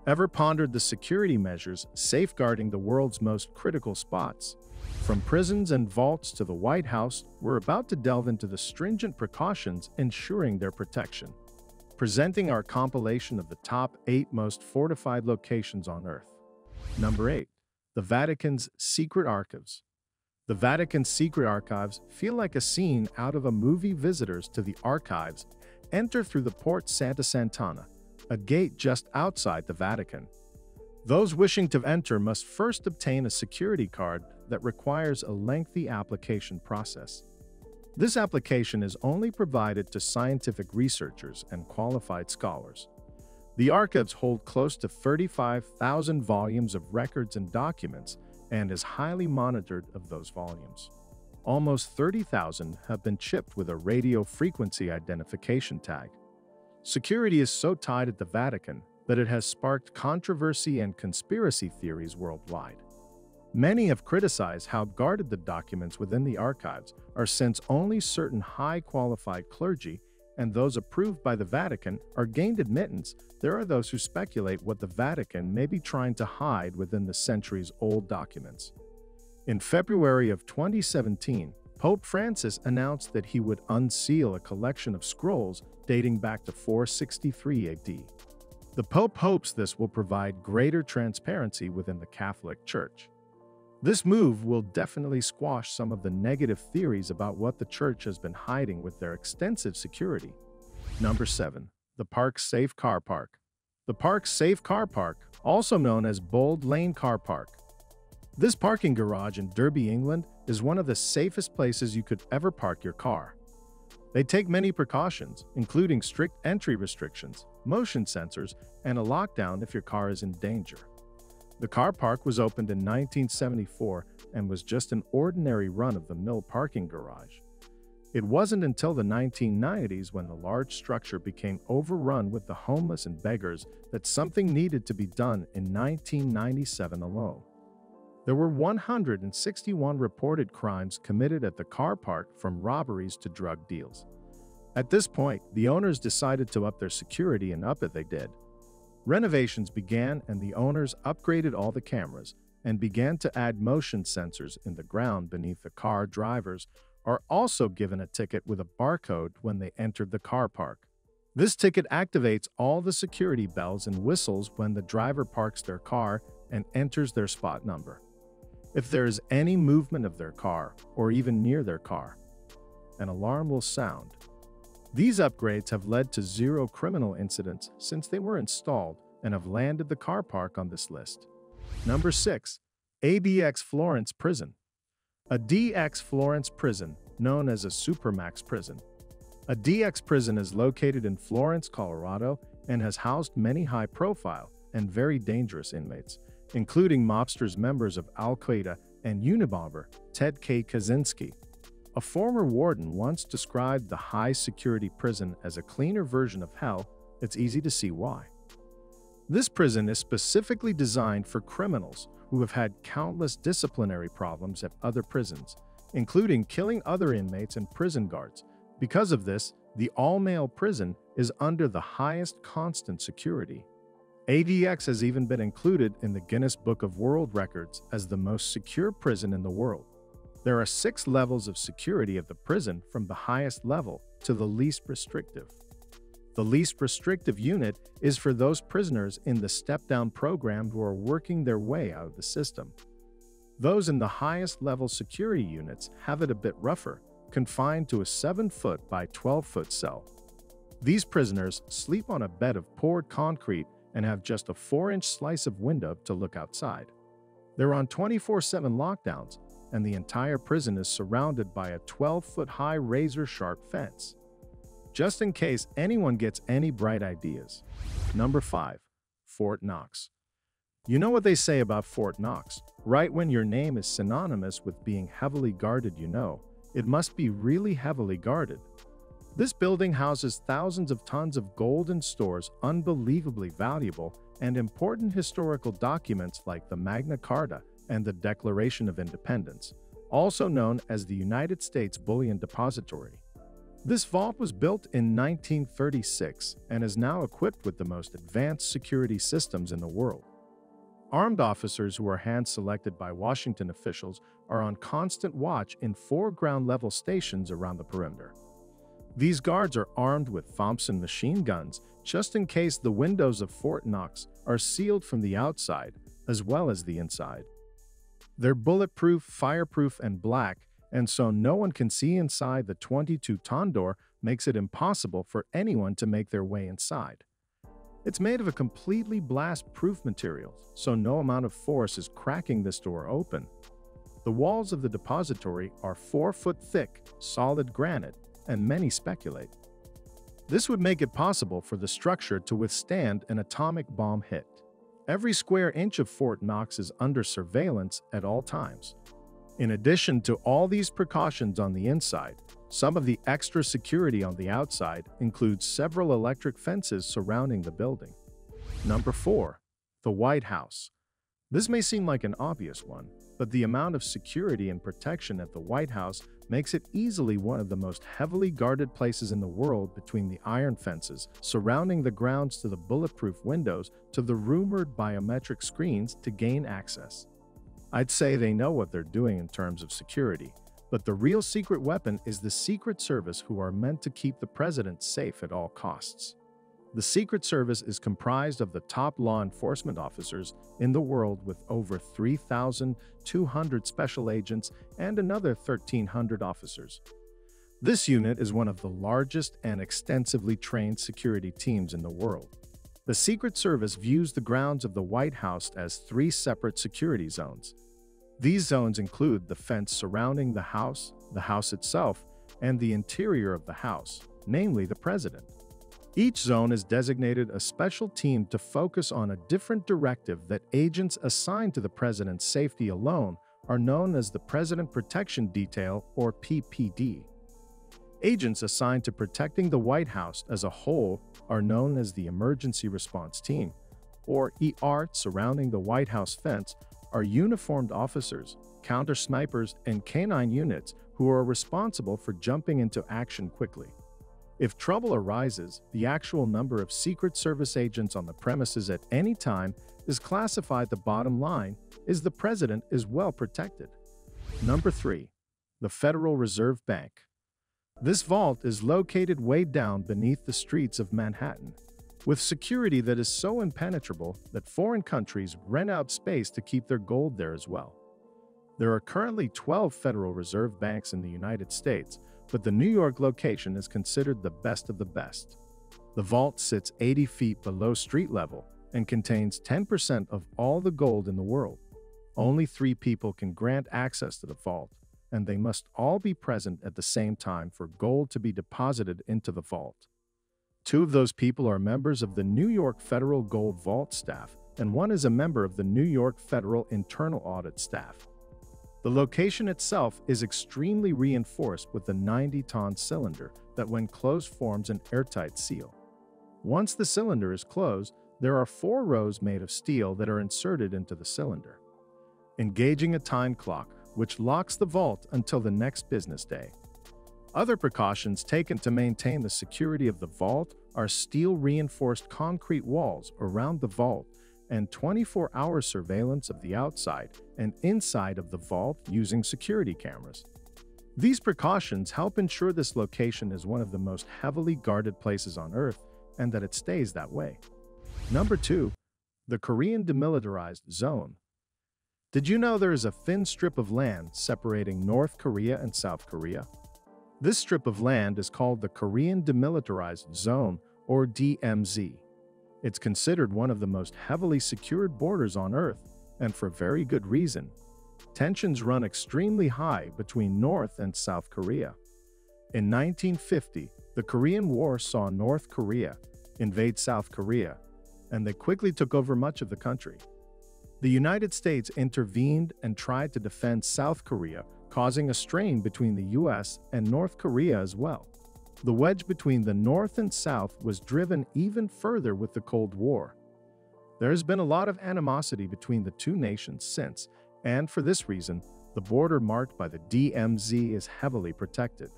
Ever pondered the security measures safeguarding the world's most critical spots? From prisons and vaults to the White House, we're about to delve into the stringent precautions ensuring their protection. Presenting our compilation of the top 8 most fortified locations on Earth. Number 8. The Vatican's Secret Archives. The Vatican's secret archives feel like a scene out of a movie. Visitors to the archives enter through the Porta Santa Sant'Anna, a gate just outside the Vatican. Those wishing to enter must first obtain a security card that requires a lengthy application process. This application is only provided to scientific researchers and qualified scholars. The archives hold close to 35,000 volumes of records and documents and is highly monitored of those volumes. Almost 30,000 have been chipped with a radio frequency identification tag. Security is so tight at the Vatican that it has sparked controversy and conspiracy theories worldwide. Many have criticized how guarded the documents within the archives are, since only certain high-qualified clergy and those approved by the Vatican are gained admittance. There are those who speculate what the Vatican may be trying to hide within the centuries-old documents. In February of 2017, Pope Francis announced that he would unseal a collection of scrolls dating back to 463 AD. The Pope hopes this will provide greater transparency within the Catholic Church. This move will definitely squash some of the negative theories about what the Church has been hiding with their extensive security. Number 7. The Park Safe Car Park. The Park Safe Car Park, also known as Bold Lane Car Park. This parking garage in Derby, England, is one of the safest places you could ever park your car. They take many precautions, including strict entry restrictions, motion sensors, and a lockdown if your car is in danger. The car park was opened in 1974 and was just an ordinary run-of-the-mill parking garage. It wasn't until the 1990s, when the large structure became overrun with the homeless and beggars, that something needed to be done. In 1997 alone, there were 161 reported crimes committed at the car park, from robberies to drug deals. At this point, the owners decided to up their security, and up it they did. Renovations began, and the owners upgraded all the cameras and began to add motion sensors in the ground beneath the car. Drivers are also given a ticket with a barcode when they entered the car park. This ticket activates all the security bells and whistles when the driver parks their car and enters their spot number. If there is any movement of their car, or even near their car, an alarm will sound. These upgrades have led to 0 criminal incidents since they were installed, and have landed the car park on this list. Number 6. ABX Florence Prison. A DX Florence prison, known as a Supermax prison. A DX prison is located in Florence, Colorado, and has housed many high-profile and very dangerous inmates, including mobsters, members of Al-Qaeda, and Unabomber Ted Kaczynski. A former warden once described the high-security prison as a cleaner version of hell. It's easy to see why. This prison is specifically designed for criminals who have had countless disciplinary problems at other prisons, including killing other inmates and prison guards. Because of this, the all-male prison is under the highest constant security. ADX has even been included in the Guinness Book of World Records as the most secure prison in the world. There are 6 levels of security of the prison, from the highest level to the least restrictive. The least restrictive unit is for those prisoners in the step-down program who are working their way out of the system. Those in the highest level security units have it a bit rougher, confined to a 7-foot by 12-foot cell. These prisoners sleep on a bed of poured concrete and have just a 4-inch slice of window to look outside. They're on 24/7 lockdowns, and the entire prison is surrounded by a 12-foot-high razor-sharp fence, just in case anyone gets any bright ideas. Number 5. Fort Knox. You know what they say about Fort Knox, right? When your name is synonymous with being heavily guarded, it must be really heavily guarded. This building houses thousands of tons of gold and stores unbelievably valuable and important historical documents like the Magna Carta and the Declaration of Independence, also known as the United States Bullion Depository. This vault was built in 1936 and is now equipped with the most advanced security systems in the world. Armed officers who are hand-selected by Washington officials are on constant watch in 4 ground-level stations around the perimeter. These guards are armed with Thompson machine guns just in case the windows of Fort Knox are sealed from the outside as well as the inside. They're bulletproof, fireproof, and black, and so no one can see inside. The 22-ton door makes it impossible for anyone to make their way inside. It's made of a completely blast-proof material, so no amount of force is cracking this door open. The walls of the depository are 4 foot thick, solid granite, and many speculate this would make it possible for the structure to withstand an atomic bomb hit. Every square inch of Fort Knox is under surveillance at all times. In addition to all these precautions on the inside, some of the extra security on the outside includes several electric fences surrounding the building. Number 4. The White House. This may seem like an obvious one, but the amount of security and protection at the White House makes it easily one of the most heavily guarded places in the world, between the iron fences surrounding the grounds to the bulletproof windows to the rumored biometric screens to gain access. I'd say they know what they're doing in terms of security, but the real secret weapon is the Secret Service, who are meant to keep the president safe at all costs. The Secret Service is comprised of the top law enforcement officers in the world, with over 3,200 special agents and another 1,300 officers. This unit is one of the largest and extensively trained security teams in the world. The Secret Service views the grounds of the White House as 3 separate security zones. These zones include the fence surrounding the house itself, and the interior of the house, namely the president. Each zone is designated a special team to focus on a different directive that agents assigned to the president's safety alone are known as the President Protection Detail, or PPD. Agents assigned to protecting the White House as a whole are known as the Emergency Response Team, or ER. Surrounding the White House fence are uniformed officers, counter-snipers, and canine units who are responsible for jumping into action quickly. If trouble arises, the actual number of Secret Service agents on the premises at any time is classified. The bottom line is the president is well protected. Number 3. The Federal Reserve Bank. This vault is located way down beneath the streets of Manhattan, with security that is so impenetrable that foreign countries rent out space to keep their gold there as well. There are currently 12 Federal Reserve Banks in the United States, but the New York location is considered the best of the best. The vault sits 80 feet below street level and contains 10% of all the gold in the world. Only 3 people can grant access to the vault, and they must all be present at the same time for gold to be deposited into the vault. 2 of those people are members of the New York Federal Gold Vault staff, and 1 is a member of the New York Federal Internal Audit staff. The location itself is extremely reinforced with a 90-ton cylinder that, when closed, forms an airtight seal. Once the cylinder is closed, there are 4 rows made of steel that are inserted into the cylinder, engaging a time clock, which locks the vault until the next business day. Other precautions taken to maintain the security of the vault are steel-reinforced concrete walls around the vault and 24-hour surveillance of the outside and inside of the vault using security cameras. These precautions help ensure this location is one of the most heavily guarded places on Earth, and that it stays that way. Number 2. The Korean Demilitarized Zone. Did you know there is a thin strip of land separating North Korea and South Korea? This strip of land is called the Korean Demilitarized Zone, or DMZ. It's considered one of the most heavily secured borders on Earth, and for very good reason. Tensions run extremely high between North and South Korea. In 1950, the Korean War saw North Korea invade South Korea, and they quickly took over much of the country. The United States intervened and tried to defend South Korea, causing a strain between the US and North Korea as well. The wedge between the North and South was driven even further with the Cold War. There has been a lot of animosity between the 2 nations since, and for this reason, the border marked by the DMZ is heavily protected.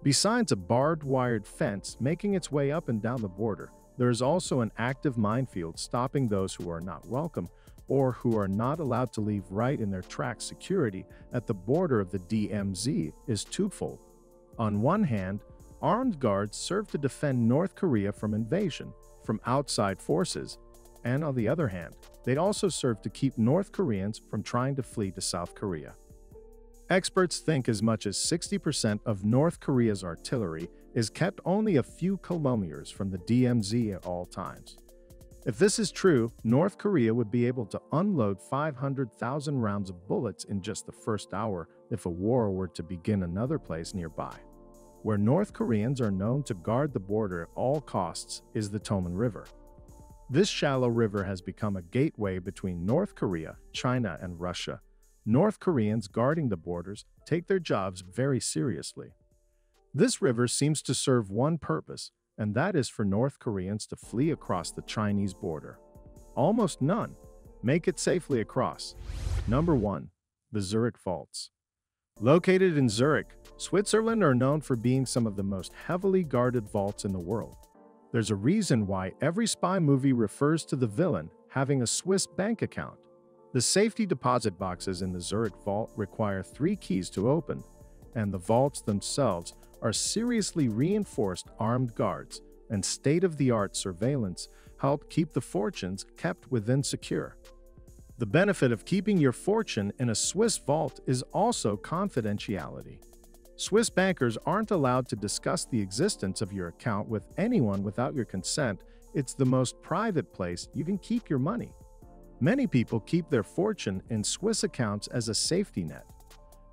Besides a barbed-wired fence making its way up and down the border, there is also an active minefield stopping those who are not welcome or who are not allowed to leave right in their tracks. Security at the border of the DMZ is twofold. On one hand, armed guards serve to defend North Korea from invasion from outside forces, and on the other hand, they also serve to keep North Koreans from trying to flee to South Korea. Experts think as much as 60% of North Korea's artillery is kept only a few kilometers from the DMZ at all times. If this is true, North Korea would be able to unload 500,000 rounds of bullets in just the first hour if a war were to begin another place nearby. Where North Koreans are known to guard the border at all costs is the Toman River. This shallow river has become a gateway between North Korea, China, and Russia. North Koreans guarding the borders take their jobs very seriously. This river seems to serve one purpose, and that is for North Koreans to flee across the Chinese border. Almost none make it safely across. Number 1. The Zurich Vaults. Located in Zurich, Switzerland are known for being some of the most heavily guarded vaults in the world. There's a reason why every spy movie refers to the villain having a Swiss bank account. The safety deposit boxes in the Zurich Vault require 3 keys to open, and the vaults themselves are seriously reinforced armed guards, and state-of-the-art surveillance help keep the fortunes kept within secure. The benefit of keeping your fortune in a Swiss vault is also confidentiality. Swiss bankers aren't allowed to discuss the existence of your account with anyone without your consent. It's the most private place you can keep your money. Many people keep their fortune in Swiss accounts as a safety net.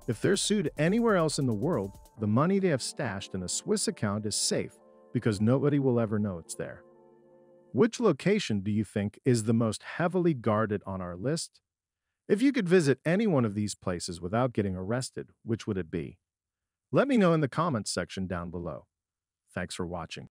If they're sued anywhere else in the world, the money they have stashed in a Swiss account is safe because nobody will ever know it's there. Which location do you think is the most heavily guarded on our list? If you could visit any one of these places without getting arrested, which would it be? Let me know in the comments section down below. Thanks for watching.